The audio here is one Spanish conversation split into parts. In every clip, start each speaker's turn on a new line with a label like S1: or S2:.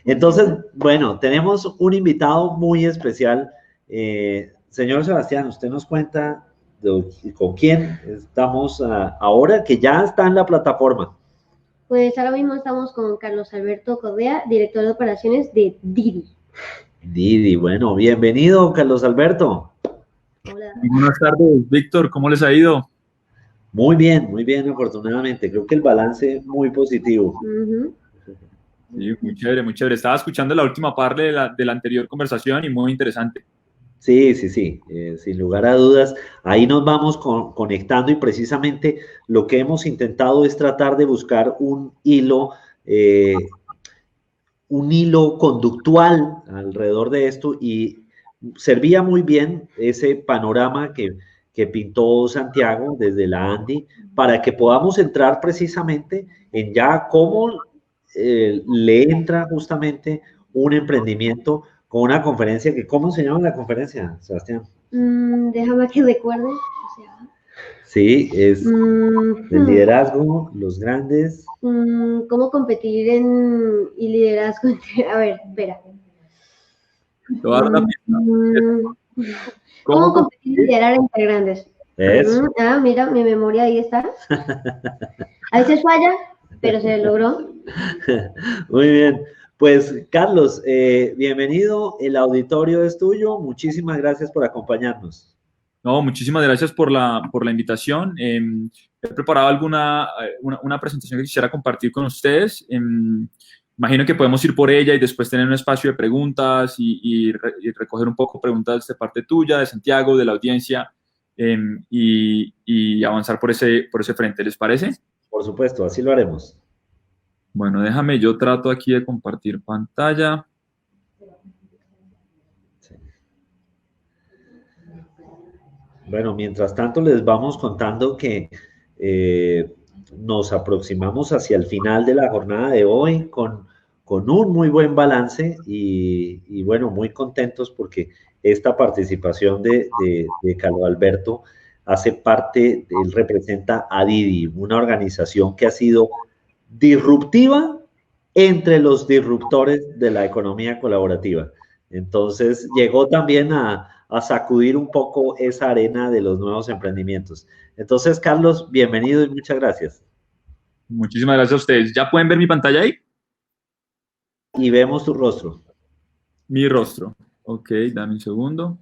S1: Entonces, bueno, tenemos un invitado muy especial. Señor Sebastián, usted nos cuenta con quién estamos ahora, que ya está en la plataforma.
S2: Pues ahora mismo estamos con Carlos Alberto Correa, director de operaciones de Didi.
S1: Didi, bueno, bienvenido, Carlos Alberto.
S2: Hola.
S3: Buenas tardes, Víctor, ¿cómo les ha ido?
S1: Muy bien, afortunadamente. Creo que el balance es muy positivo.
S3: Sí, muy chévere, muy chévere. Estaba escuchando la última parte de la anterior conversación y muy interesante.
S1: Sí, sin lugar a dudas, ahí nos vamos conectando y precisamente lo que hemos intentado es tratar de buscar eh, un hilo conductual alrededor de esto y servía muy bien ese panorama que pintó Santiago desde la Andy para que podamos entrar precisamente en ya cómo le entra justamente un emprendimiento con una conferencia que, ¿cómo se llama la conferencia, Sebastián?
S2: Déjame que recuerde. O sea,
S1: Sí, es el liderazgo, los grandes.
S2: ¿Cómo competir y liderazgo? A ver, espera.
S3: Te voy a dar una pista.
S2: ¿Cómo competir y liderar entre grandes?
S1: Eso.
S2: Mira, mi memoria ahí está. A veces falla, pero se logró.
S1: Muy bien. Pues, Carlos, bienvenido. El auditorio es tuyo. Muchísimas gracias por acompañarnos.
S3: No, muchísimas gracias por la invitación. He preparado una presentación que quisiera compartir con ustedes. Imagino que podemos ir por ella y después tener un espacio de preguntas y recoger un poco preguntas de parte tuya, de Santiago, de la audiencia, y avanzar por ese frente. ¿Les parece?
S1: Por supuesto, así lo haremos.
S3: Bueno, déjame, yo trato aquí de compartir pantalla.
S1: Sí. Bueno, mientras tanto les vamos contando que nos aproximamos hacia el final de la jornada de hoy con un muy buen balance y bueno, muy contentos porque esta participación de Carlos Alberto hace parte, él representa a Didi, una organización que ha sido disruptiva entre los disruptores de la economía colaborativa. Entonces llegó también a sacudir un poco esa arena de los nuevos emprendimientos. Entonces, Carlos, bienvenido y muchas gracias.
S3: Muchísimas gracias a ustedes. ¿Ya pueden ver mi pantalla ahí?
S1: Y vemos tu rostro.
S3: Mi rostro. Ok, dame un segundo.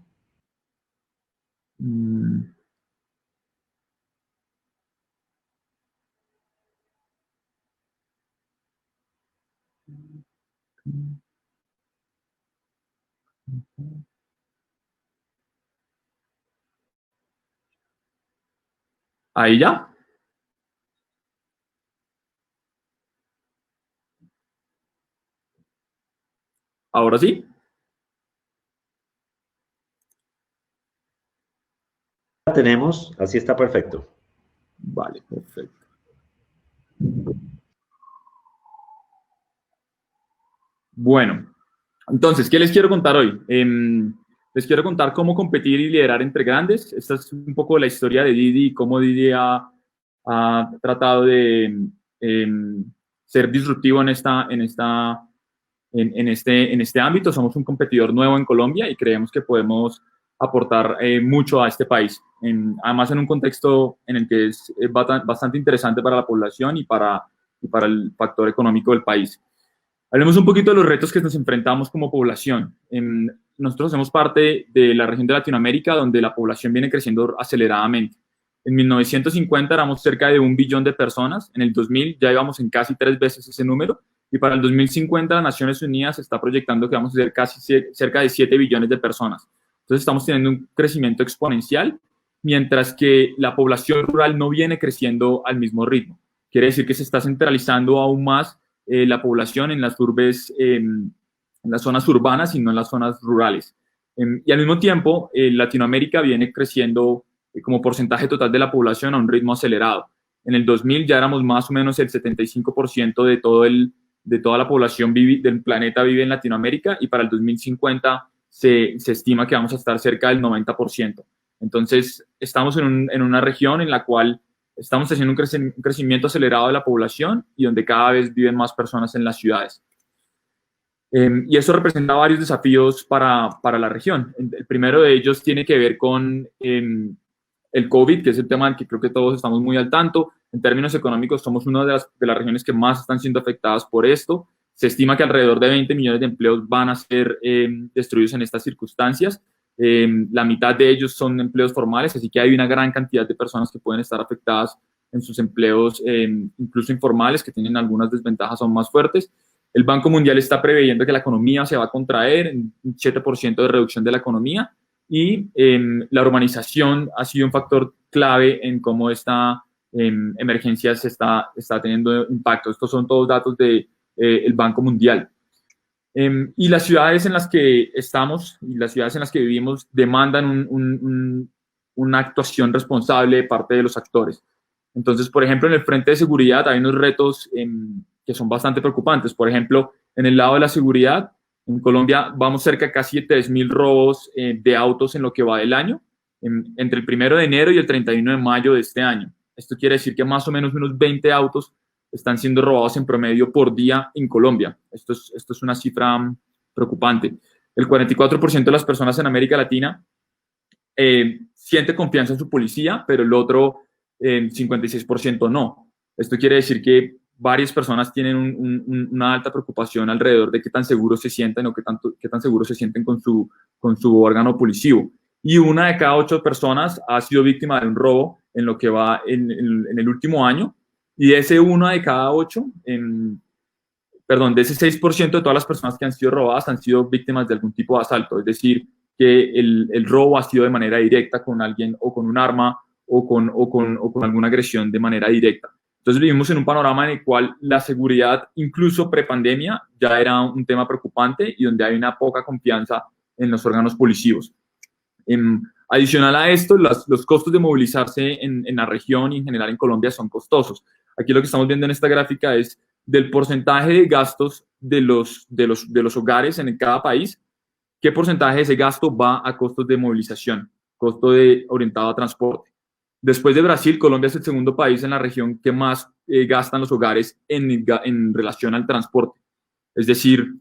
S3: Ahí ya. Ahora sí.
S1: La tenemos, así está perfecto.
S3: Vale, perfecto. Bueno, entonces, ¿qué les quiero contar hoy? Les quiero contar cómo competir y liderar entre grandes. Esta es un poco la historia de Didi y cómo Didi ha tratado de ser disruptivo en este ámbito. Somos un competidor nuevo en Colombia y creemos que podemos aportar mucho a este país. Además, en un contexto en el que es bastante interesante para la población y para el factor económico del país. Hablemos un poquito de los retos que nos enfrentamos como población. Nosotros hacemos parte de la región de Latinoamérica donde la población viene creciendo aceleradamente. En 1950 éramos cerca de 1 billón de personas, en el 2000 ya íbamos en casi 3 veces ese número y para el 2050 las Naciones Unidas está proyectando que vamos a ser cerca de 7 billones de personas. Entonces estamos teniendo un crecimiento exponencial, mientras que la población rural no viene creciendo al mismo ritmo. Quiere decir que se está centralizando aún más la población en las urbes, en las zonas urbanas y no en las zonas rurales. Y al mismo tiempo, Latinoamérica viene creciendo como porcentaje total de la población a un ritmo acelerado. En el 2000 ya éramos más o menos el 75% de toda la población del planeta vive en Latinoamérica y para el 2050 se estima que vamos a estar cerca del 90%. Entonces, estamos en una región en la cual estamos haciendo un crecimiento acelerado de la población y donde cada vez viven más personas en las ciudades. Y eso representa varios desafíos para la región. El primero de ellos tiene que ver con el COVID, que es el tema del que creo que todos estamos muy al tanto. En términos económicos, somos una de las regiones que más están siendo afectadas por esto. Se estima que alrededor de 20 millones de empleos van a ser destruidos en estas circunstancias. La mitad de ellos son empleos formales, así que hay una gran cantidad de personas que pueden estar afectadas en sus empleos, incluso informales, que tienen algunas desventajas aún más fuertes. El Banco Mundial está preveyendo que la economía se va a contraer, en un 7% de reducción de la economía, y la urbanización ha sido un factor clave en cómo esta emergencia se está teniendo impacto. Estos son todos datos del Banco Mundial. Y las ciudades en las que estamos y las ciudades en las que vivimos demandan una actuación responsable de parte de los actores. Entonces, por ejemplo, en el frente de seguridad hay unos retos que son bastante preocupantes. Por ejemplo, en el lado de la seguridad, en Colombia vamos cerca de casi 3.000 robos de autos en lo que va del año, entre el 1 de enero y el 31 de mayo de este año. Esto quiere decir que más o menos unos 20 autos están siendo robados en promedio por día en Colombia. Esto es una cifra preocupante. El 44% de las personas en América Latina siente confianza en su policía, pero el otro 56% no. Esto quiere decir que varias personas tienen una alta preocupación alrededor de qué tan seguros se sienten o qué tan seguros se sienten con su órgano policivo. Y 1 de cada 8 personas ha sido víctima de un robo en lo que va en el último año. Y de ese 1 de cada 8, de ese 6% de todas las personas que han sido robadas han sido víctimas de algún tipo de asalto. Es decir, que el robo ha sido de manera directa con alguien o con un arma o con alguna agresión de manera directa. Entonces vivimos en un panorama en el cual la seguridad, incluso prepandemia, ya era un tema preocupante y donde hay una poca confianza en los órganos policivos. Adicional a esto, los costos de movilizarse en la región y en general en Colombia son costosos. Aquí lo que estamos viendo en esta gráfica es del porcentaje de gastos de los hogares en cada país, qué porcentaje de ese gasto va a costos de movilización, orientado a transporte. Después de Brasil, Colombia es el segundo país en la región que más gastan los hogares en relación al transporte. Es decir,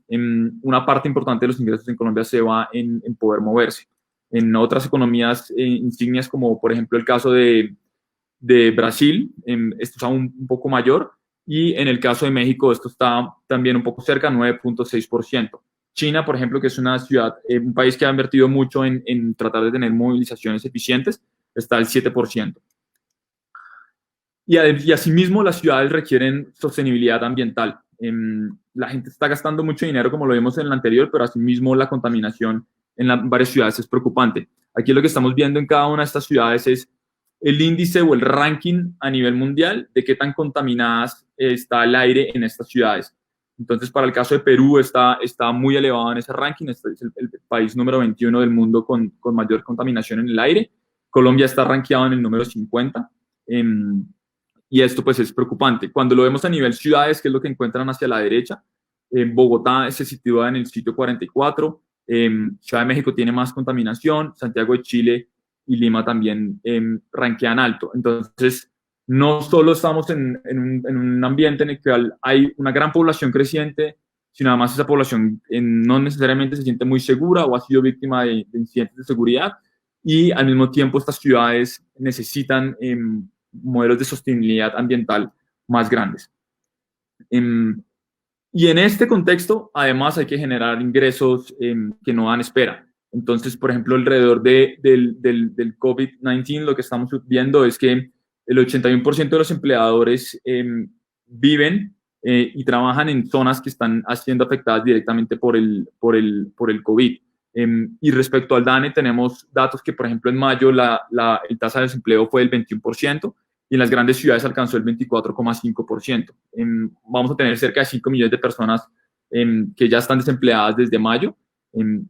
S3: una parte importante de los ingresos en Colombia se va en poder moverse. En otras economías insignias, como por ejemplo el caso de Brasil, esto es aún un poco mayor, y en el caso de México esto está también un poco cerca, 9.6%. China, por ejemplo, que es una ciudad, un país que ha invertido mucho en tratar de tener movilizaciones eficientes, está al 7%. Y asimismo, las ciudades requieren sostenibilidad ambiental. La gente está gastando mucho dinero, como lo vimos en el anterior, pero asimismo la contaminación en varias ciudades es preocupante. Aquí lo que estamos viendo en cada una de estas ciudades es el índice o el ranking a nivel mundial de qué tan contaminadas está el aire en estas ciudades. Entonces, para el caso de Perú está muy elevado en ese ranking. Este es el país número 21 del mundo con mayor contaminación en el aire. Colombia está rankeado en el número 50. Y esto pues es preocupante. Cuando lo vemos a nivel ciudades, que es lo que encuentran hacia la derecha, Bogotá se sitúa en el sitio 44, Ciudad de México tiene más contaminación, Santiago de Chile y Lima también rankean alto. Entonces, no solo estamos en un ambiente en el que hay una gran población creciente, sino además esa población no necesariamente se siente muy segura o ha sido víctima de incidentes de seguridad, y al mismo tiempo estas ciudades necesitan modelos de sostenibilidad ambiental más grandes. Y en este contexto, además, hay que generar ingresos que no dan espera. Entonces, por ejemplo, alrededor del COVID-19, lo que estamos viendo es que el 81% de los empleadores viven y trabajan en zonas que están siendo afectadas directamente por el COVID. Y respecto al DANE, tenemos datos que, por ejemplo, en mayo el tasa de desempleo fue del 21%, y en las grandes ciudades alcanzó el 24,5%. Vamos a tener cerca de 5 millones de personas que ya están desempleadas desde mayo,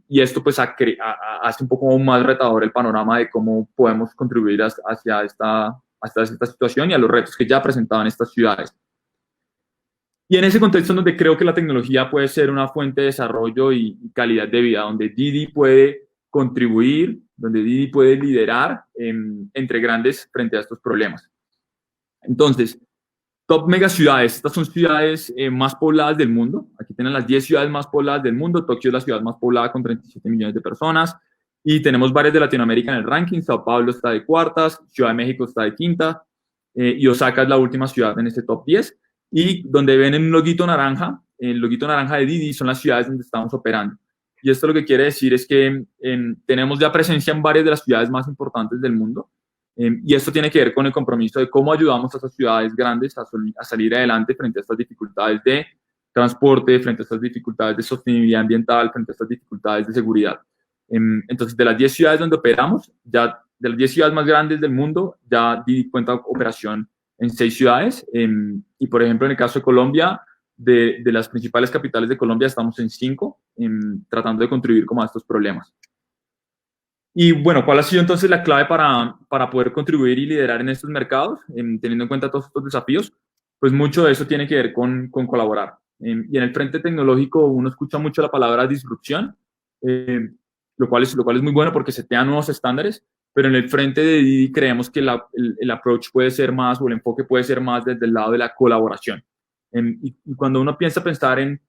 S3: y esto pues hace un poco más retador el panorama de cómo podemos contribuir hacia esta situación y a los retos que ya presentaban estas ciudades. Y en ese contexto donde creo que la tecnología puede ser una fuente de desarrollo y calidad de vida, donde Didi puede contribuir, donde Didi puede liderar entre grandes frente a estos problemas. Entonces, top megaciudades. Estas son ciudades más pobladas del mundo. Aquí tienen las 10 ciudades más pobladas del mundo. Tokio es la ciudad más poblada con 37 millones de personas. Y tenemos varias de Latinoamérica en el ranking. Sao Paulo está de cuartas, Ciudad de México está de quinta, y Osaka es la última ciudad en este top 10. Y donde ven un loguito naranja, el loguito naranja de Didi, son las ciudades donde estamos operando. Y esto lo que quiere decir es que tenemos ya presencia en varias de las ciudades más importantes del mundo. Y esto tiene que ver con el compromiso de cómo ayudamos a esas ciudades grandes a salir adelante frente a estas dificultades de transporte, frente a estas dificultades de sostenibilidad ambiental, frente a estas dificultades de seguridad. Entonces, de las 10 ciudades donde operamos, ya de las 10 ciudades más grandes del mundo, ya di cuenta operación en 6 ciudades. Y, por ejemplo, en el caso de Colombia, de las principales capitales de Colombia, estamos en 5, tratando de contribuir como a estos problemas. Y bueno, ¿cuál ha sido entonces la clave para poder contribuir y liderar en estos mercados, teniendo en cuenta todos estos desafíos? Pues mucho de eso tiene que ver con colaborar. Y en el frente tecnológico uno escucha mucho la palabra disrupción, lo cual es muy bueno porque setea nuevos estándares, pero en el frente de Didi creemos que el approach puede ser más, o el enfoque puede ser más desde el lado de la colaboración. Y cuando uno pensar en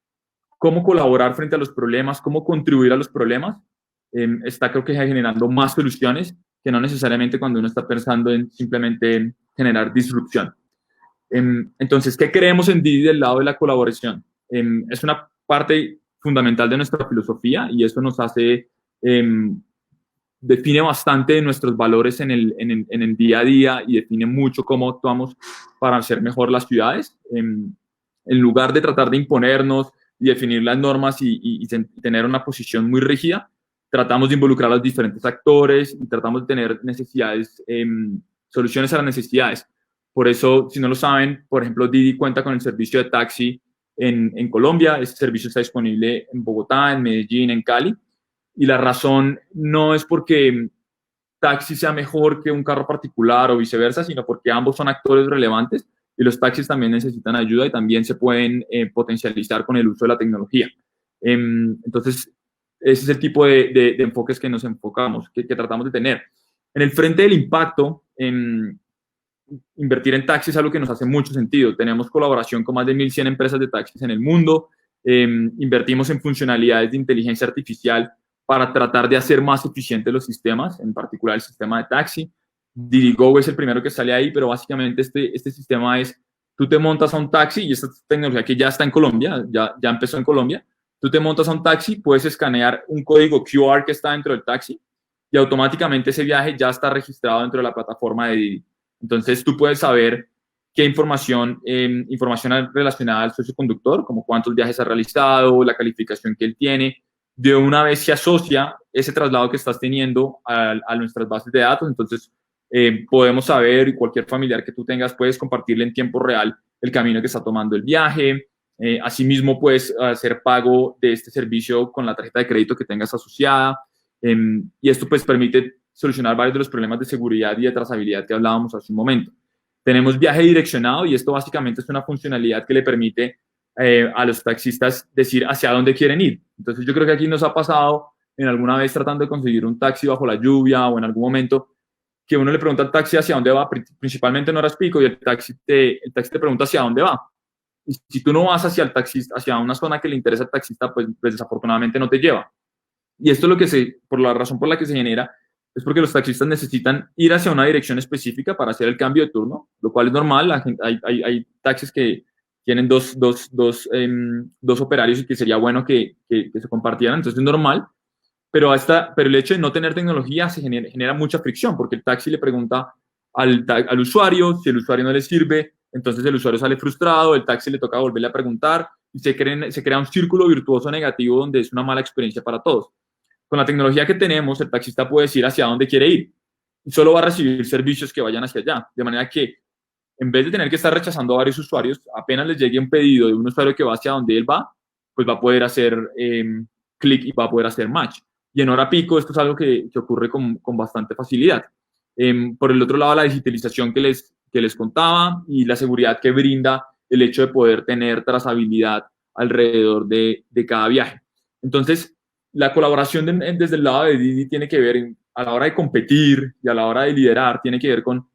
S3: cómo colaborar frente a los problemas, cómo contribuir a los problemas, está creo que generando más soluciones que no necesariamente cuando uno está pensando en simplemente generar disrupción. Entonces, ¿qué creemos en Didi del lado de la colaboración? Es una parte fundamental de nuestra filosofía y eso nos hace, define bastante nuestros valores en el día a día y define mucho cómo actuamos para hacer mejor las ciudades. En lugar de tratar de imponernos y definir las normas y tener una posición muy rígida, tratamos de involucrar a los diferentes actores y tratamos de tener necesidades, soluciones a las necesidades. Por eso, si no lo saben, por ejemplo, Didi cuenta con el servicio de taxi en Colombia. Este servicio está disponible en Bogotá, en Medellín, en Cali. Y la razón no es porque taxi sea mejor que un carro particular o viceversa, sino porque ambos son actores relevantes y los taxis también necesitan ayuda y también se pueden potencializar con el uso de la tecnología. Entonces, ese es el tipo de enfoques que nos enfocamos, que tratamos de tener. En el frente del impacto, invertir en taxis es algo que nos hace mucho sentido. Tenemos colaboración con más de 1.100 empresas de taxis en el mundo. Invertimos en funcionalidades de inteligencia artificial para tratar de hacer más eficientes los sistemas, en particular el sistema de taxi. DidiGo es el primero que sale ahí, pero básicamente este sistema es, tú te montas a un taxi, y esta tecnología que ya está en Colombia, ya empezó en Colombia, tú te montas a un taxi, puedes escanear un código QR que está dentro del taxi y automáticamente ese viaje ya está registrado dentro de la plataforma de Didi. Entonces tú puedes saber qué información relacionada al socio conductor, como cuántos viajes ha realizado, la calificación que él tiene. De una vez se asocia ese traslado que estás teniendo a nuestras bases de datos. Entonces podemos saber, y cualquier familiar que tú tengas puedes compartirle en tiempo real el camino que está tomando el viaje. Asimismo, puedes hacer pago de este servicio con la tarjeta de crédito que tengas asociada. Y esto pues permite solucionar varios de los problemas de seguridad y de trazabilidad que hablábamos hace un momento. Tenemos viaje direccionado y esto básicamente es una funcionalidad que le permite a los taxistas decir hacia dónde quieren ir. Entonces yo creo que aquí nos ha pasado en alguna vez tratando de conseguir un taxi bajo la lluvia o en algún momento que uno le pregunta al taxi hacia dónde va, principalmente en horas pico, y el taxi te pregunta hacia dónde va. Y si tú no vas hacia el taxista, hacia una zona que le interesa al taxista, pues desafortunadamente no te lleva. Y esto es lo por la razón por la que se genera, es porque los taxistas necesitan ir hacia una dirección específica para hacer el cambio de turno, lo cual es normal. Hay taxis que tienen dos operarios y que sería bueno que se compartieran, entonces es normal. Pero el hecho de no tener tecnología genera mucha fricción, porque el taxi le pregunta al usuario, si el usuario no le sirve, entonces el usuario sale frustrado, el taxi le toca volverle a preguntar y se crea un círculo virtuoso negativo donde es una mala experiencia para todos. Con la tecnología que tenemos, el taxista puede decir hacia dónde quiere ir y solo va a recibir servicios que vayan hacia allá, de manera que en vez de tener que estar rechazando a varios usuarios, apenas les llegue un pedido de un usuario que va hacia donde él va, pues va a poder hacer clic y va a poder hacer match. Y en hora pico esto es algo que ocurre con bastante facilidad. Por el otro lado, la digitalización que les contaba y la seguridad que brinda el hecho de poder tener trazabilidad alrededor de cada viaje. Entonces, la colaboración desde el lado de Didi tiene que ver, a la hora de competir y a la hora de liderar, tiene que ver con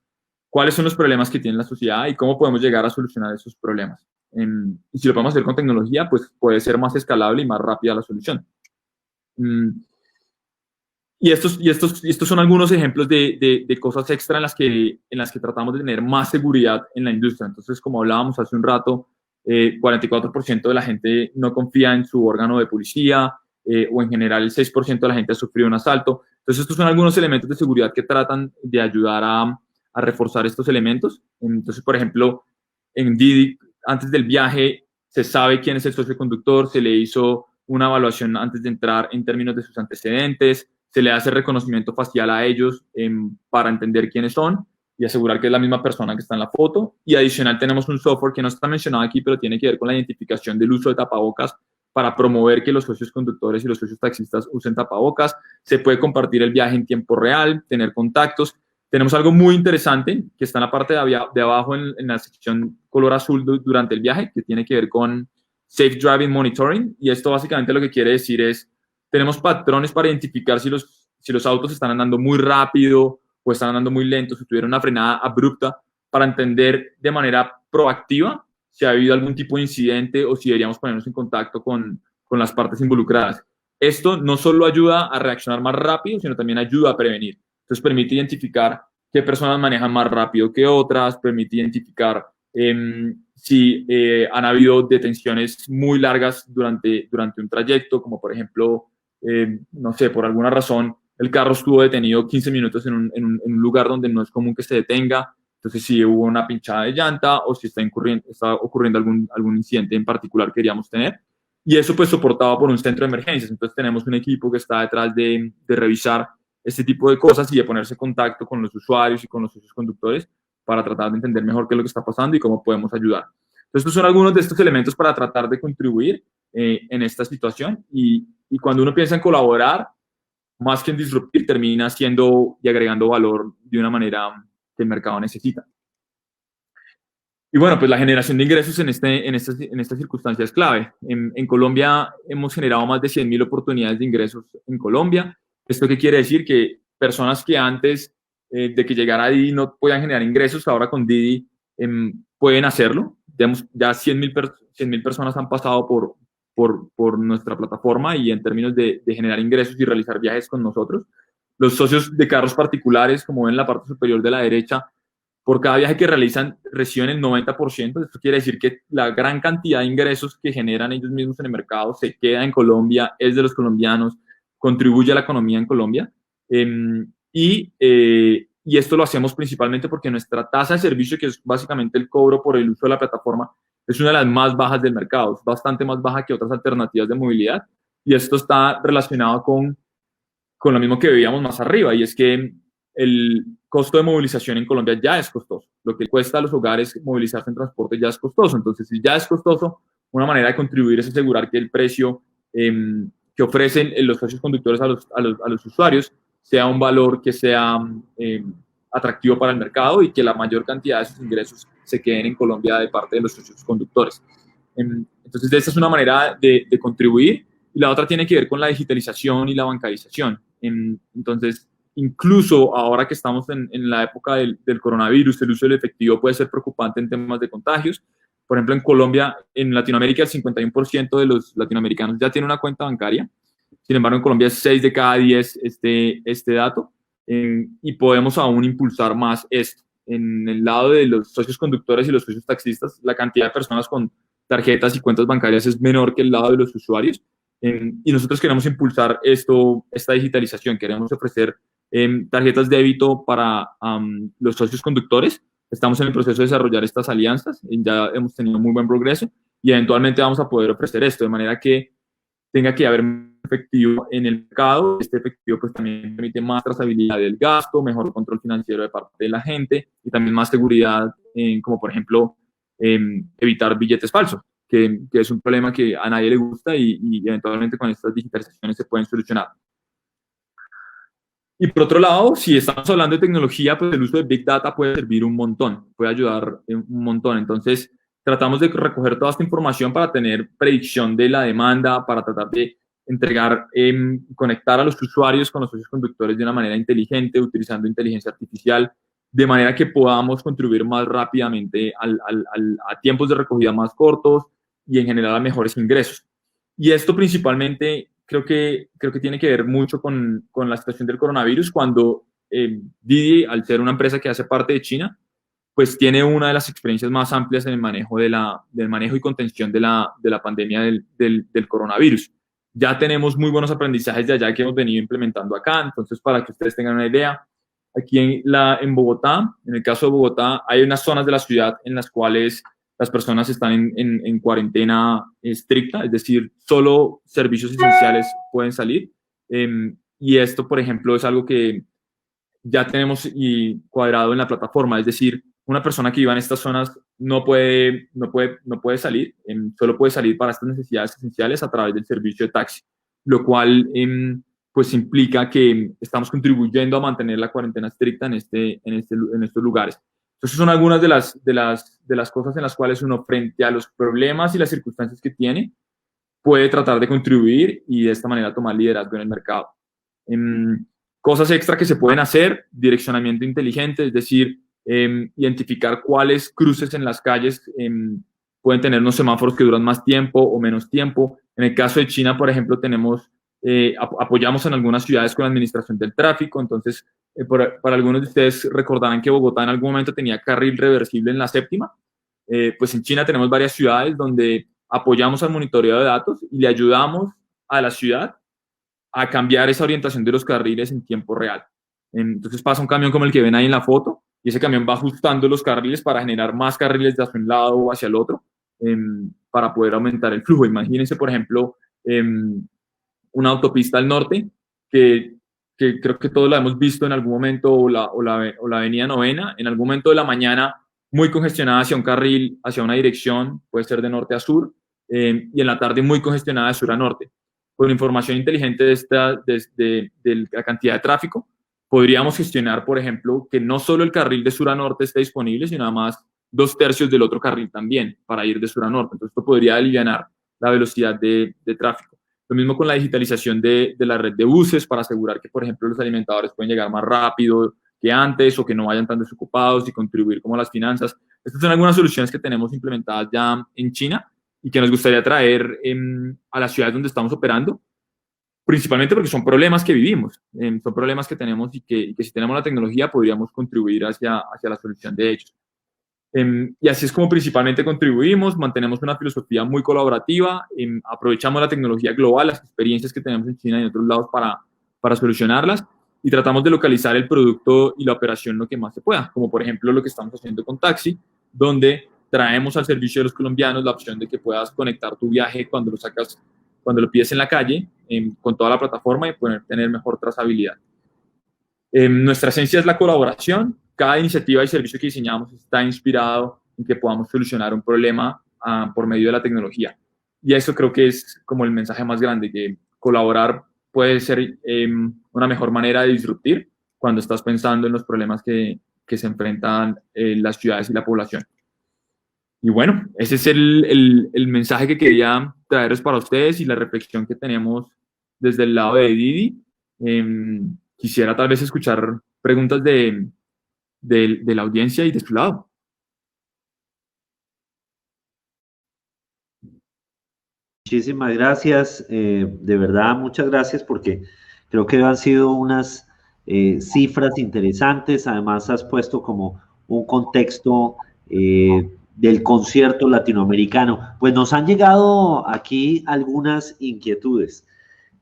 S3: cuáles son los problemas que tiene la sociedad y cómo podemos llegar a solucionar esos problemas. Y si lo podemos hacer con tecnología, pues puede ser más escalable y más rápida la solución. Y estos son algunos ejemplos de cosas extra en las que tratamos de tener más seguridad en la industria. Entonces, como hablábamos hace un rato, 44% de la gente no confía en su órgano de policía, o en general el 6% de la gente ha sufrido un asalto. Entonces, estos son algunos elementos de seguridad que tratan de ayudar a reforzar estos elementos. Entonces, por ejemplo, en Didi, antes del viaje, se sabe quién es el socio conductor, se le hizo una evaluación antes de entrar en términos de sus antecedentes, se le hace reconocimiento facial a ellos para entender quiénes son y asegurar que es la misma persona que está en la foto. Y adicional tenemos un software que no está mencionado aquí, pero tiene que ver con la identificación del uso de tapabocas para promover que los socios conductores y los socios taxistas usen tapabocas. Se puede compartir el viaje en tiempo real, tener contactos. Tenemos algo muy interesante que está en la parte de abajo en la sección color azul durante el viaje, que tiene que ver con Safe Driving Monitoring. Y esto básicamente lo que quiere decir es, tenemos patrones para identificar si los autos están andando muy rápido o están andando muy lentos, si tuvieron una frenada abrupta, para entender de manera proactiva si ha habido algún tipo de incidente o si deberíamos ponernos en contacto con las partes involucradas. Esto no solo ayuda a reaccionar más rápido, sino también ayuda a prevenir. Entonces permite identificar qué personas manejan más rápido que otras, permite identificar si han habido detenciones muy largas durante un trayecto, como por ejemplo, no sé, por alguna razón el carro estuvo detenido 15 minutos en un lugar donde no es común que se detenga. Entonces, si hubo una pinchada de llanta o si está ocurriendo algún incidente en particular que queríamos tener. Y eso pues soportado por un centro de emergencias. Entonces tenemos un equipo que está detrás de revisar este tipo de cosas y de ponerse en contacto con los usuarios y con los socios conductores para tratar de entender mejor qué es lo que está pasando y cómo podemos ayudar. Entonces, estos son algunos de estos elementos para tratar de contribuir en esta situación. Y cuando uno piensa en colaborar, más que en disruptir, termina haciendo y agregando valor de una manera que el mercado necesita. Y bueno, pues la generación de ingresos en esta circunstancia es clave. En Colombia hemos generado más de 100.000 oportunidades de ingresos en Colombia. ¿Esto qué quiere decir? Que personas que antes de que llegara Didi no podían generar ingresos, ahora con Didi pueden hacerlo. Ya 100.000 personas han pasado por nuestra plataforma y en términos de generar ingresos y realizar viajes con nosotros. Los socios de carros particulares, como ven en la parte superior de la derecha, por cada viaje que realizan reciben el 90%. Esto quiere decir que la gran cantidad de ingresos que generan ellos mismos en el mercado se queda en Colombia, es de los colombianos, contribuye a la economía en Colombia. Y esto lo hacemos principalmente porque nuestra tasa de servicio, que es básicamente el cobro por el uso de la plataforma, es una de las más bajas del mercado, es bastante más baja que otras alternativas de movilidad. Y esto está relacionado con lo mismo que veíamos más arriba, y es que el costo de movilización en Colombia ya es costoso. Lo que cuesta a los hogares movilizarse en transporte ya es costoso. Entonces, si ya es costoso, una manera de contribuir es asegurar que el precio que ofrecen los socios conductores a los usuarios sea un valor que sea atractivo para el mercado y que la mayor cantidad de sus ingresos se queden en Colombia de parte de los socios conductores. Entonces, esta es una manera de contribuir, y la otra tiene que ver con la digitalización y la bancarización. Entonces, incluso ahora que estamos en la época del coronavirus, el uso del efectivo puede ser preocupante en temas de contagios. Por ejemplo, en Colombia, en Latinoamérica, el 51% de los latinoamericanos ya tiene una cuenta bancaria. Sin embargo, en Colombia es 6 de cada 10 este dato, y podemos aún impulsar más esto. En el lado de los socios conductores y los socios taxistas, la cantidad de personas con tarjetas y cuentas bancarias es menor que el lado de los usuarios. Y nosotros queremos impulsar esta digitalización. Queremos ofrecer tarjetas de débito para los socios conductores. Estamos en el proceso de desarrollar estas alianzas y ya hemos tenido muy buen progreso, y eventualmente vamos a poder ofrecer esto de manera que tenga que haber efectivo en el mercado. Este efectivo pues también permite más trazabilidad del gasto, mejor control financiero de parte de la gente y también más seguridad, como por ejemplo evitar billetes falsos, que es un problema que a nadie le gusta, y eventualmente con estas digitalizaciones se pueden solucionar. Y por otro lado, si estamos hablando de tecnología, pues el uso de Big Data puede servir un montón, puede ayudar un montón. Entonces, tratamos de recoger toda esta información para tener predicción de la demanda, para tratar de entregar, conectar a los usuarios con los socios conductores de una manera inteligente, utilizando inteligencia artificial, de manera que podamos contribuir más rápidamente a tiempos de recogida más cortos y en general a mejores ingresos. Y esto principalmente creo que tiene que ver mucho con la situación del coronavirus, cuando Didi, al ser una empresa que hace parte de China, pues tiene una de las experiencias más amplias en el manejo del manejo y contención de la pandemia del coronavirus. Ya tenemos muy buenos aprendizajes de allá que hemos venido implementando acá. Entonces, para que ustedes tengan una idea, aquí en Bogotá, en el caso de Bogotá, hay unas zonas de la ciudad en las cuales las personas están en cuarentena estricta, es decir, solo servicios esenciales pueden salir. Y esto, por ejemplo, es algo que ya tenemos cuadrado en la plataforma, es decir, una persona que viva en estas zonas no puede salir, solo puede salir para estas necesidades esenciales a través del servicio de taxi, lo cual pues implica que estamos contribuyendo a mantener la cuarentena estricta en estos lugares. Entonces son algunas de las cosas en las cuales uno, frente a los problemas y las circunstancias que tiene, puede tratar de contribuir y de esta manera tomar liderazgo en el mercado. Cosas extra que se pueden hacer: direccionamiento inteligente, es decir, identificar cuáles cruces en las calles pueden tener unos semáforos que duran más tiempo o menos tiempo. En el caso de China, por ejemplo, apoyamos en algunas ciudades con la administración del tráfico. Entonces, para algunos de ustedes recordarán que Bogotá en algún momento tenía carril reversible en la séptima. Pues en China tenemos varias ciudades donde apoyamos al monitoreo de datos y le ayudamos a la ciudad a cambiar esa orientación de los carriles en tiempo real. Entonces pasa un camión como el que ven ahí en la foto, y ese camión va ajustando los carriles para generar más carriles de hacia un lado o hacia el otro, para poder aumentar el flujo. Imagínense, por ejemplo, una autopista al norte, que creo que todos la hemos visto en algún momento, o la avenida Novena, en algún momento de la mañana, muy congestionada hacia un carril, hacia una dirección, puede ser de norte a sur, y en la tarde muy congestionada de sur a norte. Con información inteligente de la cantidad de tráfico, podríamos gestionar, por ejemplo, que no solo el carril de sur a norte esté disponible, sino además 2/3 del otro carril también, para ir de sur a norte. Entonces, esto podría aliviar la velocidad de tráfico. Lo mismo con la digitalización de la red de buses, para asegurar que, por ejemplo, los alimentadores pueden llegar más rápido que antes, o que no vayan tan desocupados, y contribuir como a las finanzas. Estas son algunas soluciones que tenemos implementadas ya en China y que nos gustaría traer a las ciudades donde estamos operando, principalmente porque son problemas que vivimos, son problemas que tenemos, y que si tenemos la tecnología podríamos contribuir hacia la solución de ellos. Y así es como principalmente contribuimos. Mantenemos una filosofía muy colaborativa, aprovechamos la tecnología global, las experiencias que tenemos en China y en otros lados para solucionarlas, y tratamos de localizar el producto y la operación lo que más se pueda, como por ejemplo lo que estamos haciendo con Taxi, donde traemos al servicio de los colombianos la opción de que puedas conectar tu viaje cuando lo pides en la calle, con toda la plataforma, y poder tener mejor trazabilidad. Nuestra esencia es la colaboración. Cada iniciativa y servicio que diseñamos está inspirado en que podamos solucionar un problema por medio de la tecnología. Y eso creo que es como el mensaje más grande, que colaborar puede ser una mejor manera de disruptir cuando estás pensando en los problemas que se enfrentan las ciudades y la población. Y bueno, ese es el mensaje que quería traerles para ustedes, y la reflexión que tenemos desde el lado de Didi. Quisiera tal vez escuchar preguntas de la audiencia y de su lado.
S1: Muchísimas gracias, de verdad, muchas gracias, porque creo que han sido unas cifras interesantes. Además, has puesto como un contexto del concierto latinoamericano. Pues nos han llegado aquí algunas inquietudes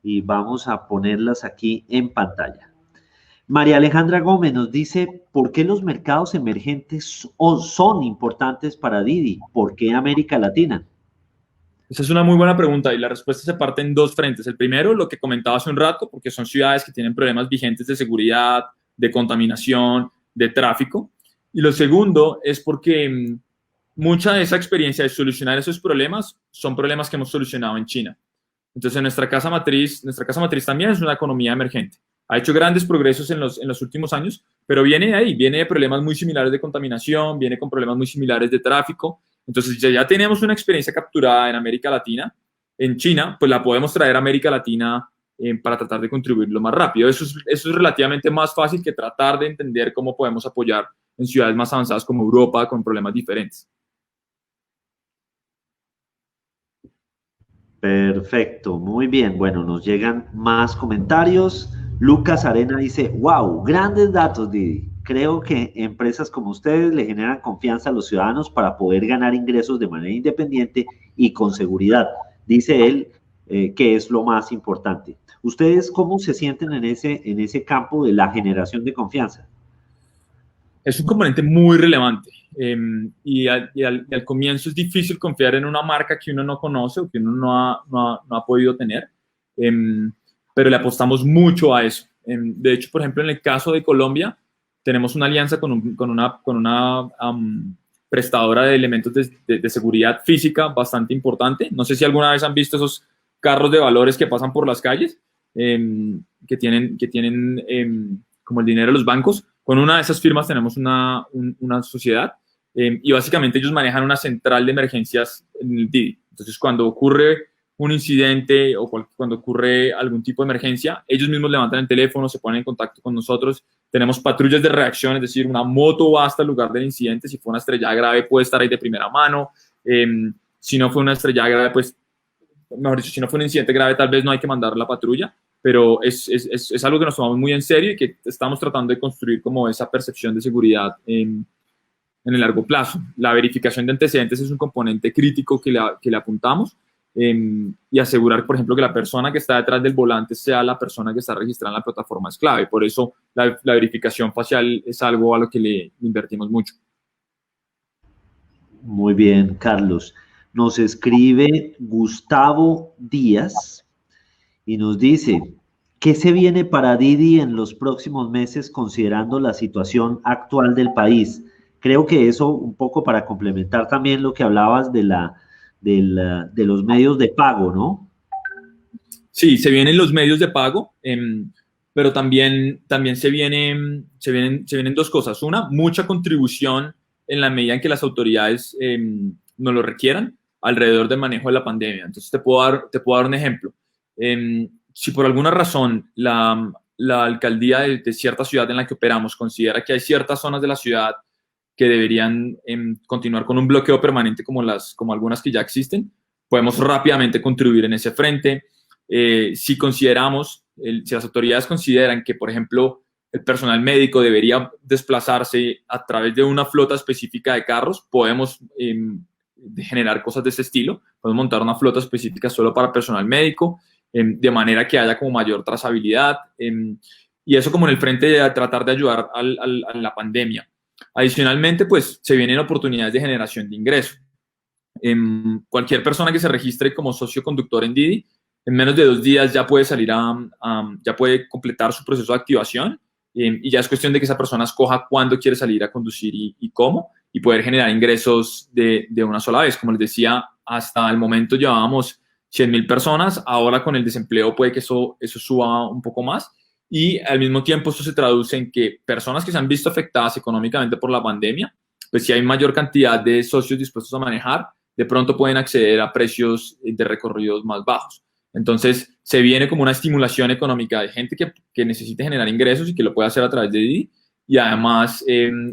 S1: y vamos a ponerlas aquí en pantalla. María Alejandra Gómez nos dice: ¿por qué los mercados emergentes son importantes para Didi? ¿Por qué América Latina?
S3: Esa es una muy buena pregunta, y la respuesta se parte en dos frentes. El primero, lo que comentaba hace un rato, porque son ciudades que tienen problemas vigentes de seguridad, de contaminación, de tráfico. Y lo segundo es porque mucha de esa experiencia de solucionar esos problemas son problemas que hemos solucionado en China. Entonces, nuestra casa matriz también es una economía emergente. Ha hecho grandes progresos en los últimos años, pero viene de ahí, viene de problemas muy similares de contaminación, viene con problemas muy similares de tráfico. Entonces, ya tenemos una experiencia capturada en América Latina. En China, pues la podemos traer a América Latina para tratar de contribuir lo más rápido. Eso es relativamente más fácil que tratar de entender cómo podemos apoyar en ciudades más avanzadas como Europa con problemas diferentes.
S1: Perfecto, muy bien. Bueno, nos llegan más comentarios. Lucas Arena dice, wow, grandes datos, Didi. Creo que empresas como ustedes le generan confianza a los ciudadanos para poder ganar ingresos de manera independiente y con seguridad. Dice él que es lo más importante. ¿Ustedes cómo se sienten en ese campo de la generación de confianza?
S3: Es un componente muy relevante y al comienzo es difícil confiar en una marca que uno no conoce o que uno no ha podido tener, pero le apostamos mucho a eso. De hecho, por ejemplo, en el caso de Colombia, tenemos una alianza con una prestadora de elementos de seguridad física bastante importante. No sé si alguna vez han visto esos carros de valores que pasan por las calles, que tienen como el dinero de los bancos. Con una de esas firmas tenemos una sociedad y básicamente ellos manejan una central de emergencias en el Didi. Entonces, cuando ocurre un incidente o cuando ocurre algún tipo de emergencia, ellos mismos levantan el teléfono, se ponen en contacto con nosotros. Tenemos patrullas de reacción, es decir, una moto va hasta el lugar del incidente. Si fue una estrellada grave, puede estar ahí de primera mano. Si no fue una estrellada grave, pues, mejor dicho, si no fue un incidente grave, tal vez no hay que mandar la patrulla, pero es algo que nos tomamos muy en serio y que estamos tratando de construir como esa percepción de seguridad en el largo plazo. La verificación de antecedentes es un componente crítico que le apuntamos, y asegurar, por ejemplo, que la persona que está detrás del volante sea la persona que está registrada en la plataforma es clave. Por eso la verificación facial es algo a lo que le invertimos mucho.
S1: Muy bien, Carlos. Nos escribe Gustavo Díaz y nos dice, ¿qué se viene para Didi en los próximos meses considerando la situación actual del país? Creo que eso un poco para complementar también lo que hablabas de los medios de pago, ¿no?
S3: Sí, se vienen los medios de pago, pero también se vienen dos cosas. Una, mucha contribución en la medida en que las autoridades nos lo requieran alrededor del manejo de la pandemia. Entonces, te puedo dar un ejemplo. Si por alguna razón la alcaldía de cierta ciudad en la que operamos considera que hay ciertas zonas de la ciudad que deberían continuar con un bloqueo permanente como algunas que ya existen, podemos rápidamente contribuir en ese frente. Si las autoridades consideran que, por ejemplo, el personal médico debería desplazarse a través de una flota específica de carros, podemos generar cosas de ese estilo. Podemos montar una flota específica solo para personal médico, de manera que haya como mayor trazabilidad, y eso como en el frente de tratar de ayudar a la pandemia. Adicionalmente, pues se vienen oportunidades de generación de ingreso. Cualquier persona que se registre como socio conductor en Didi, en menos de 2 días ya puede ya puede completar su proceso de activación, y ya es cuestión de que esa persona escoja cuándo quiere salir a conducir y cómo, y poder generar ingresos de una sola vez. Como les decía, hasta el momento llevábamos 100,000 personas, ahora con el desempleo puede que eso suba un poco más, y al mismo tiempo esto se traduce en que personas que se han visto afectadas económicamente por la pandemia, pues si hay mayor cantidad de socios dispuestos a manejar, de pronto pueden acceder a precios de recorridos más bajos. Entonces, se viene como una estimulación económica de gente que necesite generar ingresos y que lo pueda hacer a través de Didi, y además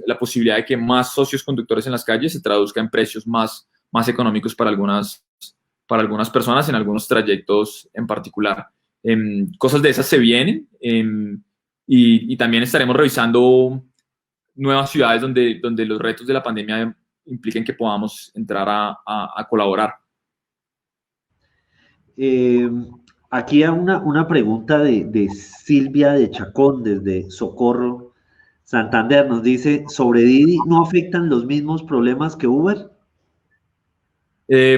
S3: la posibilidad de que más socios conductores en las calles se traduzca en precios más económicos para algunas personas en algunos trayectos en particular. Cosas de esas se vienen, y también estaremos revisando nuevas ciudades donde los retos de la pandemia impliquen que podamos entrar a colaborar.
S1: Aquí hay una pregunta de Silvia de Chacón desde Socorro, Santander. Nos dice, ¿sobre Didi no afectan los mismos problemas que Uber?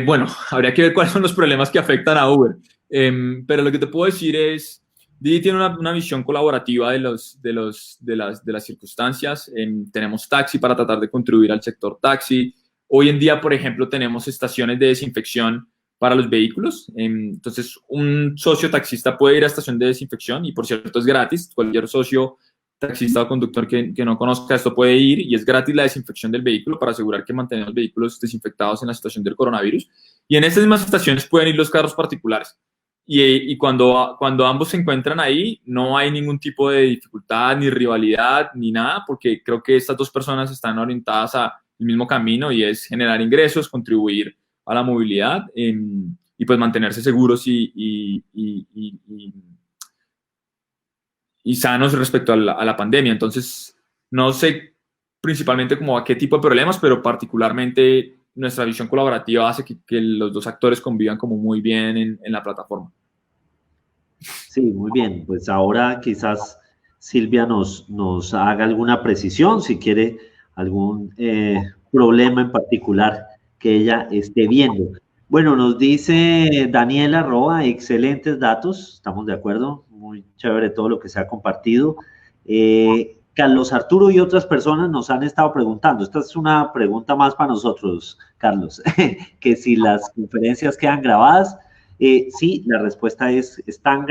S3: Bueno, habría que ver cuáles son los problemas que afectan a Uber. Pero lo que te puedo decir es, Didi tiene una visión colaborativa de las circunstancias. Tenemos taxi para tratar de contribuir al sector taxi. Hoy en día, por ejemplo, tenemos estaciones de desinfección para los vehículos. Entonces, un socio taxista puede ir a estación de desinfección y, por cierto, es gratis. Cualquier socio taxista o conductor que no conozca esto puede ir, y es gratis la desinfección del vehículo para asegurar que mantenemos los vehículos desinfectados en la situación del coronavirus. Y en estas mismas estaciones pueden ir los carros particulares. y cuando ambos se encuentran ahí, no hay ningún tipo de dificultad, ni rivalidad, ni nada, porque creo que estas dos personas están orientadas al mismo camino y es generar ingresos, contribuir a la movilidad y pues mantenerse seguros y sanos respecto a la pandemia. Entonces, no sé principalmente como a qué tipo de problemas, pero particularmente nuestra visión colaborativa hace que los dos actores convivan como muy bien en la plataforma.
S1: Sí, muy bien. Pues ahora quizás Silvia nos haga alguna precisión, si quiere algún problema en particular que ella esté viendo. Bueno, nos dice Daniela Roa, excelentes datos, estamos de acuerdo, muy chévere todo lo que se ha compartido. Carlos Arturo y otras personas nos han estado preguntando, esta es una pregunta más para nosotros, Carlos, que si las conferencias quedan grabadas. Sí, la respuesta es, están